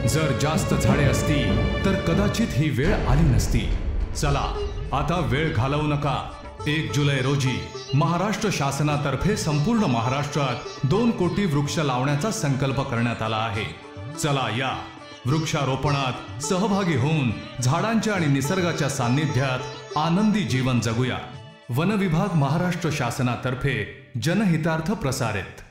जर जास्त झाडे असती तर कदाचित ही वेळ आली नसती। चला आता वेळ घालवू नका। 1 जुलै रोजी महाराष्ट्र शासनातर्फे संपूर्ण महाराष्ट्रात 2 कोटी वृक्ष लावण्याचा संकल्प करण्यात आला आहे। चला या वृक्षारोपणात सहभागी होऊन झाडांच्या आणि निसर्गाच्या सान्निध्यात आनंदी जीवन जगूया। वन विभाग महाराष्ट्र शासनातर्फे जनहितार्थ प्रसारित।